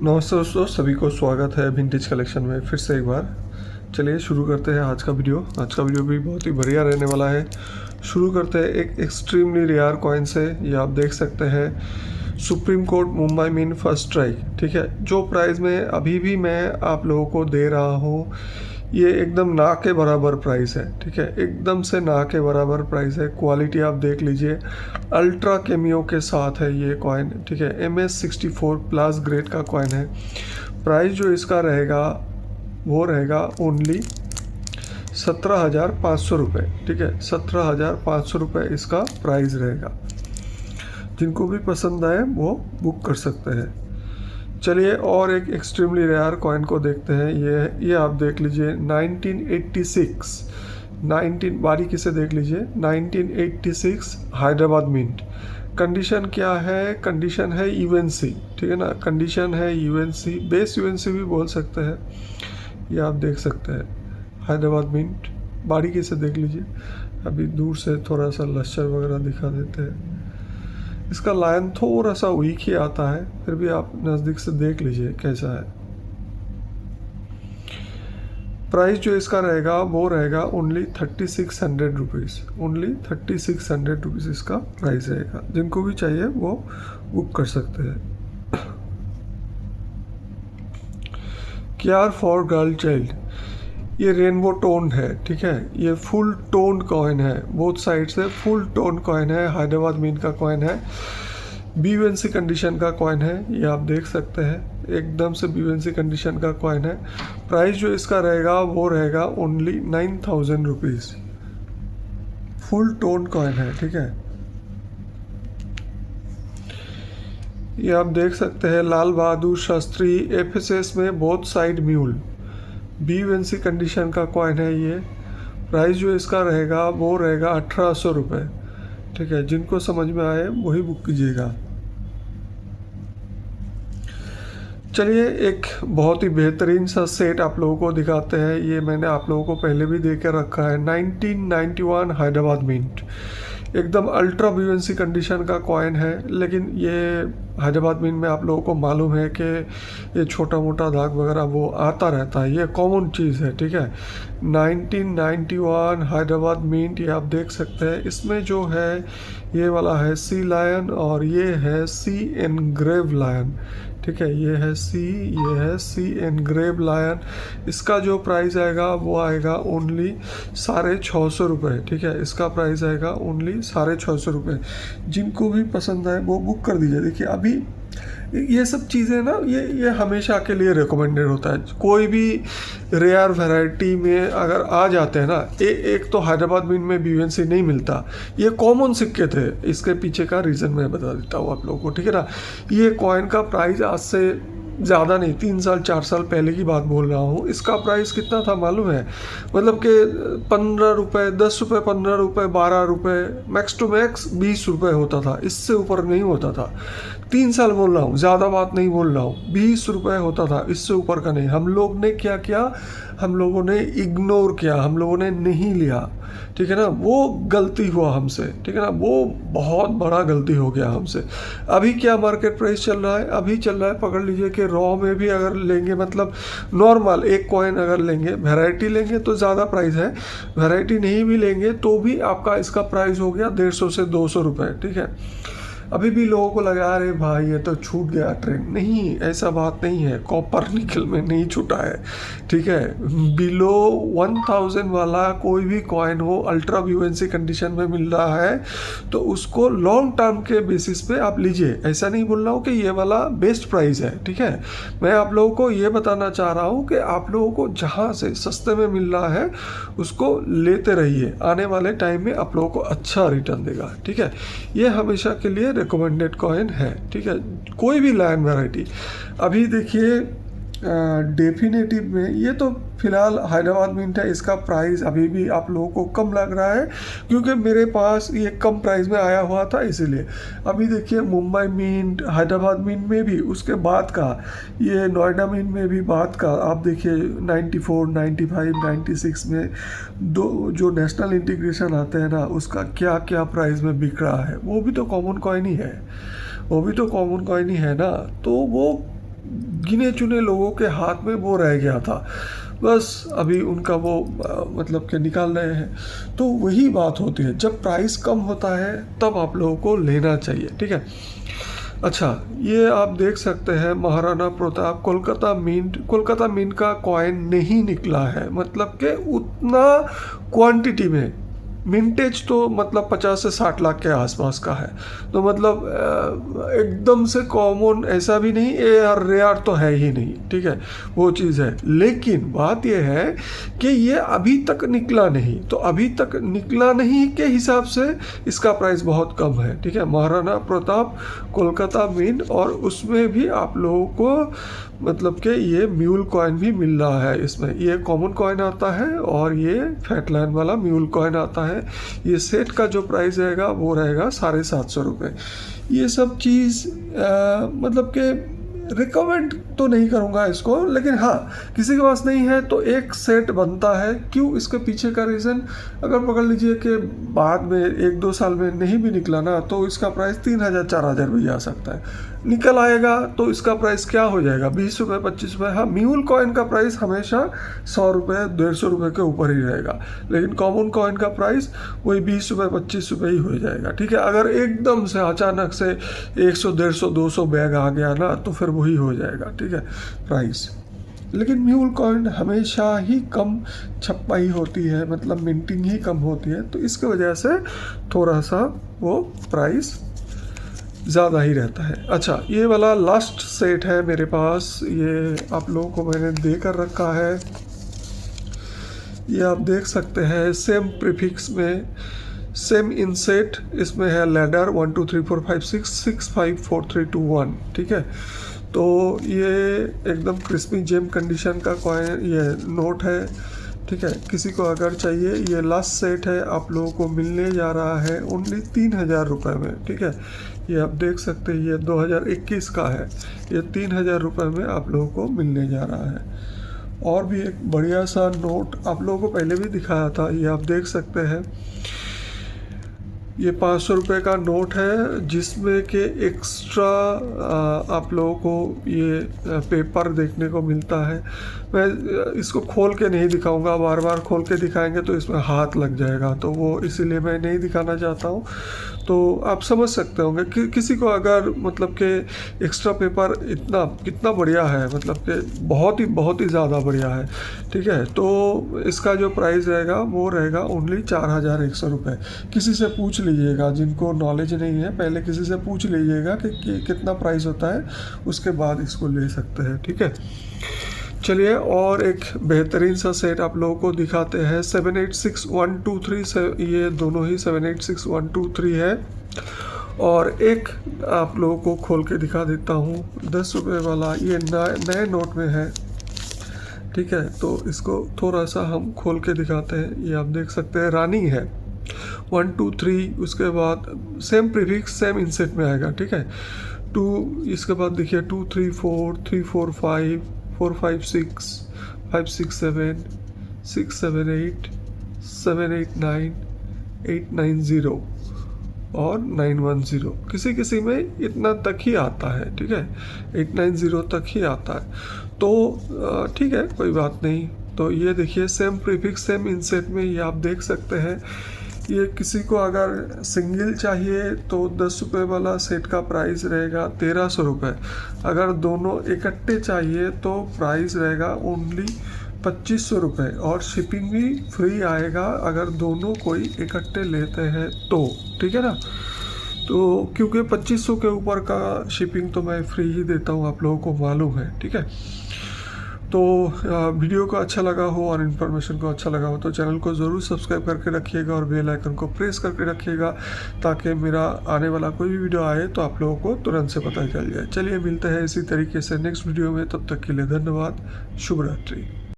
नमस्ते दोस्तों, सभी को स्वागत है विंटेज कलेक्शन में फिर से एक बार। चलिए शुरू करते हैं आज का वीडियो। आज का वीडियो भी बहुत ही बढ़िया रहने वाला है। शुरू करते हैं एक एक्सट्रीमली रेयर कॉइन से। ये आप देख सकते हैं supreme court Mumbai mint first strike, ठीक है। जो प्राइस में अभी भी मैं आप लोगों को दे रहा हूँ, ये एकदम ना के बराबर प्राइस है, ठीक है। एकदम से ना के बराबर प्राइस है। क्वालिटी आप देख लीजिए, अल्ट्रा केमियो के साथ है ये कॉइन, ठीक है। MS64 प्लस ग्रेड का कॉइन है। प्राइस जो इसका रहेगा वो रहेगा ओनली 17,500 रुपये, ठीक है। 17,500 रुपये इसका प्राइस रहेगा। जिनको भी पसंद आए वो बुक कर सकते हैं। चलिए और एक एक्सट्रीमली रेयर कॉइन को देखते हैं। ये आप देख लीजिए 1986, 19 बारीकी से देख लीजिए, 1986 हैदराबाद मिंट। कंडीशन क्या है? कंडीशन है यूएनसी, ठीक है ना। कंडीशन है यूएनसी, बेस यूएनसी भी बोल सकते हैं। ये आप देख सकते हैं हैदराबाद मिंट, बारीकी से देख लीजिए। अभी दूर से थोड़ा सा लश्कर वगैरह दिखा देते हैं। इसका लाइन थोड़ा सा वीक ही आता है, फिर भी आप नज़दीक से देख लीजिए कैसा है। प्राइस जो इसका रहेगा वो रहेगा ओनली 3600 रुपीज़। ओनली 3600 रुपीज़ इसका प्राइस रहेगा। जिनको भी चाहिए वो बुक कर सकते हैं। केयर फॉर गर्ल चाइल्ड, ये रेनबो टोन है, ठीक है। ये फुल टोन कॉइन है, बोथ साइड से फुल टोन कॉइन है। हैदराबाद मिंट का कॉइन है, BUNC कंडीशन का कॉइन है। ये आप देख सकते हैं एकदम से BUNC कंडीशन का कॉइन है। प्राइस जो इसका रहेगा वो रहेगा only 9,000 rupees. Full tone coin है, ठीक है। ये आप देख सकते हैं लाल बहादुर शास्त्री FSS में both side mule, BUNC condition का कॉइन है ये। प्राइस जो इसका रहेगा वो रहेगा 1,800 रुपये, ठीक है। जिनको समझ में आए वही बुक कीजिएगा। चलिए एक बहुत ही बेहतरीन सा सेट आप लोगों को दिखाते हैं। ये मैंने आप लोगों को पहले भी दे के रखा है। 1991 हैदराबाद मिंट, एकदम अल्ट्रा BUNC कंडीशन का कॉइन है। लेकिन ये हैदराबाद मिंट में आप लोगों को मालूम है कि ये छोटा मोटा दाग वगैरह वो आता रहता है, ये कॉमन चीज़ है, ठीक है। 1991 हैदराबाद मिंट, ये आप देख सकते हैं। इसमें जो है ये वाला है सी लायन और ये है सी एनग्रेव लायन, ठीक है। ये है सी एनग्रेव लायन। इसका जो प्राइस आएगा वो आएगा ओनली 650 रुपये, ठीक है। इसका प्राइस आएगा ओनली 650 रुपये। जिनको भी पसंद आए वो बुक कर दीजिए। देखिए अभी ये सब चीज़ें ना, ये हमेशा के लिए रिकमेंडेड होता है। कोई भी रेयर वैरायटी में अगर आ जाते हैं ना, एक तो हैदराबाद मिंट में BUNC नहीं मिलता, ये कॉमन सिक्के थे। इसके पीछे का रीज़न मैं बता देता हूँ आप लोगों को, ठीक है ना। ये कॉइन का प्राइस आज से ज़्यादा नहीं, 3 साल 4 साल पहले की बात बोल रहा हूँ। इसका प्राइस कितना था मालूम है? मतलब कि 15 रुपये, 10 रुपये, 15 रुपये, 12 रुपये, मैक्स टू मैक्स 20 रुपये होता था। इससे ऊपर नहीं होता था। 3 साल बोल रहा हूँ, ज़्यादा बात नहीं बोल रहा हूँ। 20 रुपये होता था, इससे ऊपर का नहीं। हम लोग ने क्या किया? हम लोगों ने इग्नोर किया, हम लोगों ने नहीं लिया, ठीक है ना। वो गलती हुआ हमसे, ठीक है ना। वो बहुत बड़ा गलती हो गया हमसे। अभी क्या मार्केट प्राइस चल रहा है? अभी चल रहा है, पकड़ लीजिए कि रॉ में भी अगर लेंगे, मतलब नॉर्मल एक कॉइन अगर लेंगे, वैरायटी लेंगे तो ज़्यादा प्राइस है। वैरायटी नहीं भी लेंगे तो भी आपका इसका प्राइस हो गया 150 से 200 रुपये, ठीक है। अभी भी लोगों को लगा अरे भाई ये तो छूट गया ट्रेंड। नहीं, ऐसा बात नहीं है। कॉपर निकल में नहीं छूटा है, ठीक है। बिलो 1000 वाला कोई भी कॉइन हो, अल्ट्रा BUNC कंडीशन में मिल रहा है तो उसको लॉन्ग टर्म के बेसिस पे आप लीजिए। ऐसा नहीं बोल रहा हूँ कि ये वाला बेस्ट प्राइस है, ठीक है। मैं आप लोगों को ये बताना चाह रहा हूँ कि आप लोगों को जहाँ से सस्ते में मिल रहा है उसको लेते रहिए। आने वाले टाइम में आप लोगों को अच्छा रिटर्न देगा, ठीक है। ये हमेशा के लिए रिकमेंडेड कॉइन है, ठीक है। कोई भी लायन वैरायटी अभी देखिए डेफिनेटिव में, ये तो फिलहाल हैदराबाद मिंट है। इसका प्राइस अभी भी आप लोगों को कम लग रहा है क्योंकि मेरे पास ये कम प्राइस में आया हुआ था, इसीलिए। अभी देखिए मुंबई मिंट, हैदराबाद मिंट में भी उसके बाद का, ये नोएडा मिंट में भी बाद का आप देखिए 94, 95, 96 में दो जो नेशनल इंटीग्रेशन आते हैं ना, उसका क्या क्या प्राइस में बिक रहा है। वो भी तो कॉमन कॉइन ही है, वो भी तो कॉमन कॉइन ही है ना। तो वो गिने चुने लोगों के हाथ में वो रह गया था, बस अभी उनका वो मतलब कि निकाल रहे हैं। तो वही बात होती है, जब प्राइस कम होता है तब आप लोगों को लेना चाहिए, ठीक है। अच्छा, ये आप देख सकते हैं महाराणा प्रताप कोलकाता मिंट का कॉइन नहीं निकला है, मतलब कि उतना क्वांटिटी में। मिंटेज तो मतलब 50 से 60 लाख के आसपास का है, तो मतलब एकदम से कॉमन ऐसा भी नहीं, रेयर तो है ही नहीं, ठीक है, वो चीज़ है। लेकिन बात ये है कि ये अभी तक निकला नहीं, तो अभी तक निकला नहीं के हिसाब से इसका प्राइस बहुत कम है, ठीक है। महाराणा प्रताप कोलकाता मिंट, और उसमें भी आप लोगों को मतलब कि ये म्यूल कॉइन भी मिल रहा है। इसमें ये कॉमन कॉइन आता है और ये फैटलैंड वाला म्यूल कॉइन आता है। ये सेट का जो प्राइस रहेगा वो रहेगा 750 रुपये। ये सब चीज़ मतलब कि रिकमेंड तो नहीं करूँगा इसको, लेकिन हाँ, किसी के पास नहीं है तो एक सेट बनता है। क्यों, इसके पीछे का रीज़न अगर पकड़ लीजिए कि बाद में 1-2 साल में नहीं भी निकला ना, तो इसका प्राइस 3000-4000 भी जा सकता है। निकल आएगा तो इसका प्राइस क्या हो जाएगा, 20 रुपये 25 रुपये। हाँ, म्यूल कॉइन का प्राइस हमेशा 100 रुपये 150 रुपये के ऊपर ही रहेगा, लेकिन कॉमन कॉइन का प्राइस वही 20 रुपये 25 रुपये ही हो जाएगा, ठीक है। अगर एकदम से अचानक से 100 150 200 बैग आ गया ना, तो फिर वही हो जाएगा, ठीक है, प्राइस। लेकिन म्यूल कॉइन हमेशा ही कम छपाई होती है, मतलब मिंटिंग ही कम होती है, तो इसकी वजह से थोड़ा सा वो प्राइस ज़्यादा ही रहता है। अच्छा, ये वाला लास्ट सेट है मेरे पास, ये आप लोगों को मैंने दे कर रखा है। ये आप देख सकते हैं, सेम प्रीफिक्स में सेम इंसेट, इसमें है लैडर 1 2 3 4 5 6 6 5 4 3 2 1, ठीक है। तो ये एकदम क्रिस्पी जेम कंडीशन का कॉइन ये नोट है, ठीक है। किसी को अगर चाहिए, ये लास्ट सेट है, आप लोगों को मिलने जा रहा है ओनली 3000 रुपये में, ठीक है। ये आप देख सकते हैं, ये 2021 का है, ये 3000 रुपये में आप लोगों को मिलने जा रहा है। और भी एक बढ़िया सा नोट आप लोगों को पहले भी दिखाया था, ये आप देख सकते हैं, ये 500 रुपये का नोट है, जिसमें कि एक्स्ट्रा आप लोगों को ये पेपर देखने को मिलता है। मैं इसको खोल के नहीं दिखाऊंगा, बार बार खोल के दिखाएंगे तो इसमें हाथ लग जाएगा, तो वो इसीलिए मैं नहीं दिखाना चाहता हूँ। तो आप समझ सकते होंगे कि किसी को अगर मतलब कि एक्स्ट्रा पेपर इतना कितना बढ़िया है, मतलब कि बहुत ही ज़्यादा बढ़िया है, ठीक है। तो इसका जो प्राइस रहेगा वो रहेगा ओनली 4100 रुपये। किसी से पूछ लीजिएगा, जिनको नॉलेज नहीं है पहले किसी से पूछ लीजिएगा कि कितना प्राइस होता है, उसके बाद इसको ले सकते हैं, ठीक है। चलिए, और एक बेहतरीन सा सेट आप लोगों को दिखाते हैं, 786123, ये दोनों ही 786123 है। और एक आप लोगों को खोल के दिखा देता हूँ, 10 रुपये वाला, ये नए नोट में है, ठीक है। तो इसको थोड़ा सा हम खोल के दिखाते हैं। ये आप देख सकते हैं, रानी है 1 2 3, उसके बाद सेम प्रीफिक्स सेम इंसेट में आएगा, ठीक है। 2, इसके बाद देखिए 2 3 4 3 4 5 4 5 6 5 6 7 6 7 8 7 8 9 8 9 0 और 910। किसी में इतना तक ही आता है, ठीक है, 890 तक ही आता है। तो ठीक है, कोई बात नहीं। तो ये देखिए, सेम प्रीफिक्स सेम इंसेट में, ये आप देख सकते हैं। ये किसी को अगर सिंगल चाहिए तो 10 रुपये वाला सेट का प्राइस रहेगा 1300 रुपये। अगर दोनों इकट्ठे चाहिए तो प्राइस रहेगा ओनली 2500 रुपये, और शिपिंग भी फ्री आएगा अगर दोनों कोई इकट्ठे लेते हैं तो, ठीक है ना। तो क्योंकि 2500 के ऊपर का शिपिंग तो मैं फ्री ही देता हूँ, आप लोगों को मालूम है, ठीक है। तो वीडियो को अच्छा लगा हो और इन्फॉर्मेशन को अच्छा लगा हो तो चैनल को ज़रूर सब्सक्राइब करके रखिएगा और बेल आइकन को प्रेस करके रखिएगा, ताकि मेरा आने वाला कोई भी वीडियो आए तो आप लोगों को तुरंत से पता चल जाए। चलिए, मिलते हैं इसी तरीके से नेक्स्ट वीडियो में, तब तक के लिए धन्यवाद, शुभ रात्रि।